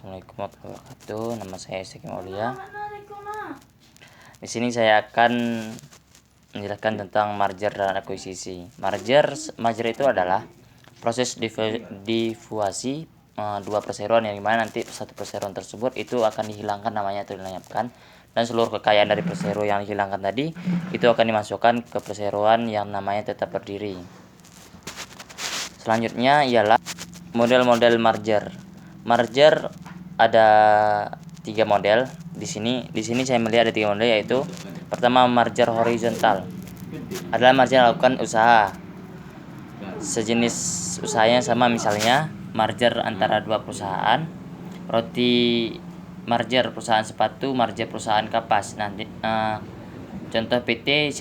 Assalamualaikum warahmatullahi wabarakatuh. Nama saya Seki Maulia. Di sini saya akan menjelaskan tentang merger dan akuisisi. Merger itu adalah proses difusi dua perseroan, yang dimana nanti satu perseroan tersebut itu akan dihilangkan namanya atau dilenyapkan, dan seluruh kekayaan dari persero yang dihilangkan tadi itu akan dimasukkan ke perseroan yang namanya tetap berdiri. Selanjutnya ialah model-model merger. Merger ada 3 model. Di sini saya melihat ada 3 model, yaitu pertama merger horizontal. Adalah merger melakukan usaha sejenis usahanya sama, misalnya merger antara dua perusahaan, roti merger perusahaan sepatu, merger perusahaan kapas. Contoh PT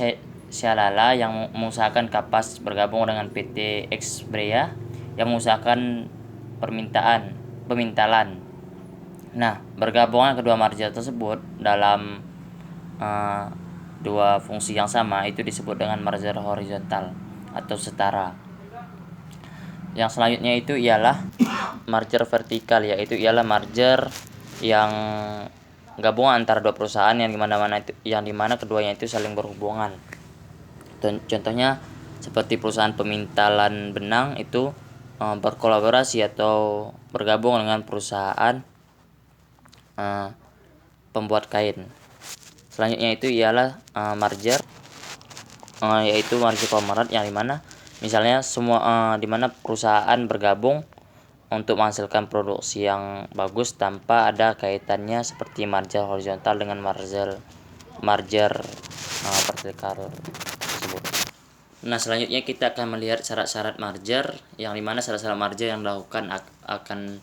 Syalala yang mengusahakan kapas bergabung dengan PT Xbrea yang mengusahakan pemintalan. Nah, bergabungan kedua merger tersebut dalam dua fungsi yang sama itu disebut dengan merger horizontal atau setara. Yang selanjutnya itu ialah merger vertikal, yaitu ialah merger yang gabungan antara dua perusahaan yang dimana keduanya itu saling berhubungan. Contohnya seperti perusahaan pemintalan benang itu berkolaborasi atau bergabung dengan perusahaan pembuat kain. Selanjutnya itu ialah merger, yaitu merger konglomerat, yang dimana misalnya dimana perusahaan bergabung untuk menghasilkan produksi yang bagus tanpa ada kaitannya, seperti merger horizontal dengan merger vertikal tersebut. Nah, selanjutnya kita akan melihat syarat-syarat merger, yang dimana syarat-syarat merger yang dilakukan akan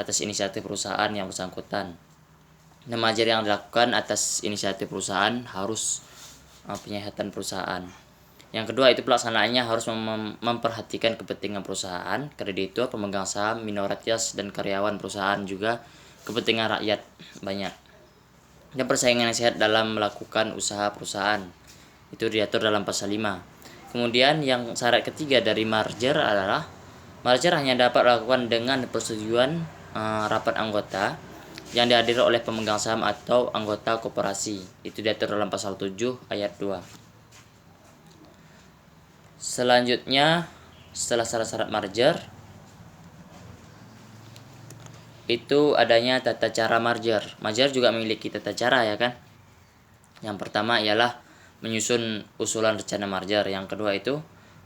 atas inisiatif perusahaan yang bersangkutan. Nah, merger yang dilakukan atas inisiatif perusahaan harus penyehatan perusahaan. Yang kedua itu pelaksanaannya harus memperhatikan kepentingan perusahaan, kreditur, pemegang saham, minoritas, dan karyawan perusahaan, juga kepentingan rakyat banyak. Dan persaingan yang sehat dalam melakukan usaha perusahaan itu diatur dalam pasal 5. Kemudian yang syarat ketiga dari merger adalah merger hanya dapat dilakukan dengan persetujuan rapat anggota yang dihadiri oleh pemegang saham atau anggota koperasi. Itu diatur dalam pasal 7 ayat 2. Selanjutnya, setelah syarat-syarat merger itu adanya tata cara merger. Merger juga memiliki tata cara, ya kan? Yang pertama ialah menyusun usulan rencana merger. Yang kedua itu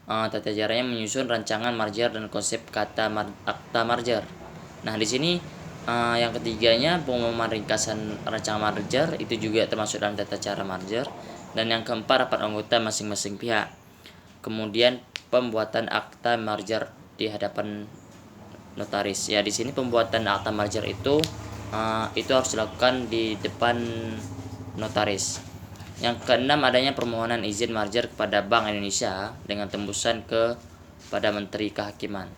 tata caranya menyusun rancangan merger dan konsep akta merger. Nah, di sini yang ketiganya pengumuman ringkasan rancangan merger itu juga termasuk dalam tata cara merger. Dan yang keempat, rapat anggota masing-masing pihak. Kemudian pembuatan akta merger di hadapan notaris. Ya, di sini pembuatan akta merger itu harus dilakukan di depan notaris. Yang keenam, adanya permohonan izin merger kepada Bank Indonesia dengan tembusan pada Menteri Kehakiman.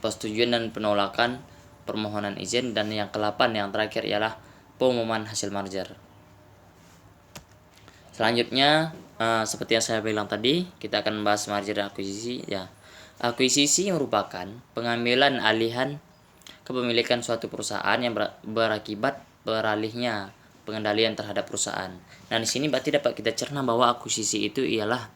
Persetujuan dan penolakan permohonan izin. Dan yang ke-8 yang terakhir ialah pengumuman hasil merger. Selanjutnya seperti yang saya bilang tadi, kita akan membahas merger dan akuisisi. Ya, akuisisi merupakan pengambilan alihan kepemilikan suatu perusahaan yang berakibat beralihnya pengendalian terhadap perusahaan. Nah, di sini berarti dapat kita cerna bahwa akuisisi itu ialah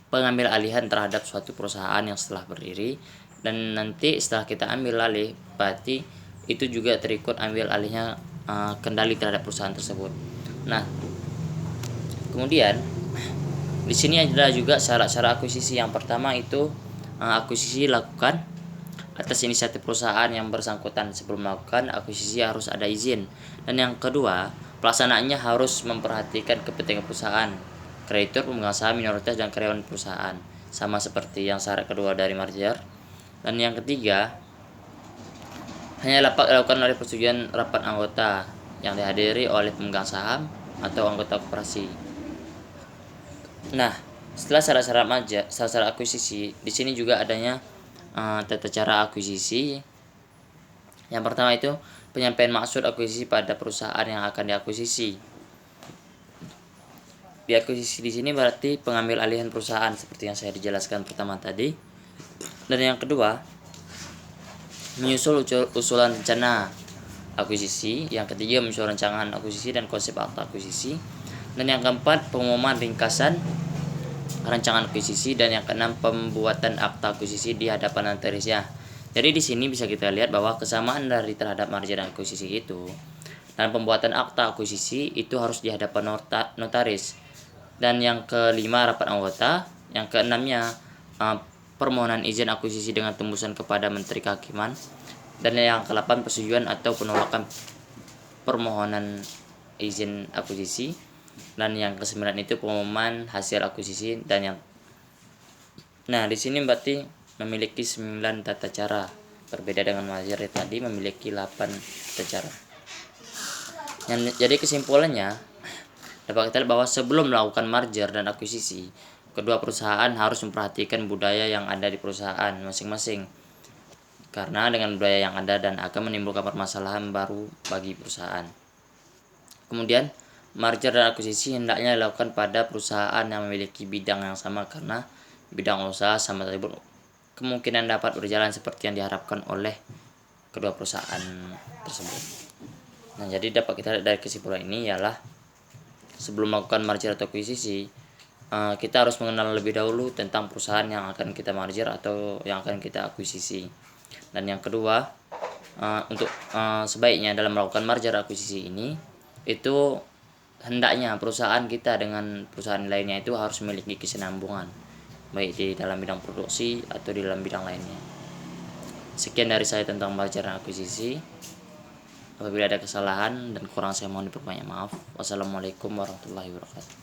pengambil alihan terhadap suatu perusahaan yang setelah berdiri, dan nanti setelah kita ambil alih, berarti itu juga terikut ambil alihnya kendali terhadap perusahaan tersebut. Nah, kemudian di sini ada juga syarat-syarat akuisisi. Yang pertama itu akuisisi dilakukan atas inisiatif perusahaan yang bersangkutan. Sebelum melakukan akuisisi harus ada izin. Dan yang kedua, pelaksanaannya harus memperhatikan kepentingan perusahaan, kreditur, pemegang saham, minoritas, dan karyawan perusahaan, sama seperti yang syarat kedua dari merger. Dan yang ketiga, hanya dapat dilakukan oleh persetujuan rapat anggota yang dihadiri oleh pemegang saham atau anggota koperasi. Nah, setelah syarat-syarat merger, syarat akuisisi, di sini juga adanya tata cara akuisisi. Yang pertama itu penyampaian maksud akuisisi pada perusahaan yang akan diakuisisi. Diakuisisi di sini berarti pengambil alihan perusahaan seperti yang saya dijelaskan pertama tadi. Dan yang kedua, menyusul usulan rencana akuisisi. Yang ketiga, menyusul rancangan akuisisi dan konsep akta akuisisi. Dan yang keempat, pengumuman ringkasan rancangan akuisisi. Dan yang keenam, pembuatan akta akuisisi di hadapan notarisnya. Jadi di sini bisa kita lihat bahwa kesamaan dari terhadap merger dan akuisisi itu, dan pembuatan akta akuisisi itu harus di hadapan notaris. Dan yang kelima, rapat anggota. Yang keenamnya, permohonan izin akuisisi dengan tembusan kepada Menteri Kehakiman. Dan yang ke-8, persetujuan atau penolakan permohonan izin akuisisi. Dan yang ke-9 itu pengumuman hasil akuisisi. Nah, di sini berarti memiliki 9 tata cara. Berbeda dengan merger tadi memiliki 8 tata cara. Jadi kesimpulannya dapat kita lihat bahwa sebelum melakukan merger dan akuisisi, kedua perusahaan harus memperhatikan budaya yang ada di perusahaan masing-masing. Karena dengan budaya yang ada dan akan menimbulkan permasalahan baru bagi perusahaan. Kemudian, merger dan akuisisi hendaknya dilakukan pada perusahaan yang memiliki bidang yang sama, karena bidang usaha sama tersebut kemungkinan dapat berjalan seperti yang diharapkan oleh kedua perusahaan tersebut. Nah, jadi dapat kita lihat dari kesimpulan ini ialah sebelum melakukan merger atau akuisisi, kita harus mengenal lebih dahulu tentang perusahaan yang akan kita merger atau yang akan kita akuisisi. Dan yang kedua, untuk sebaiknya dalam melakukan merger akuisisi ini, itu hendaknya perusahaan kita dengan perusahaan lainnya itu harus memiliki kesinambungan, baik di dalam bidang produksi atau di dalam bidang lainnya. Sekian dari saya tentang merger dan akuisisi. Apabila ada kesalahan dan kurang, saya mohon diperbanyak maaf. Wassalamualaikum warahmatullahi wabarakatuh.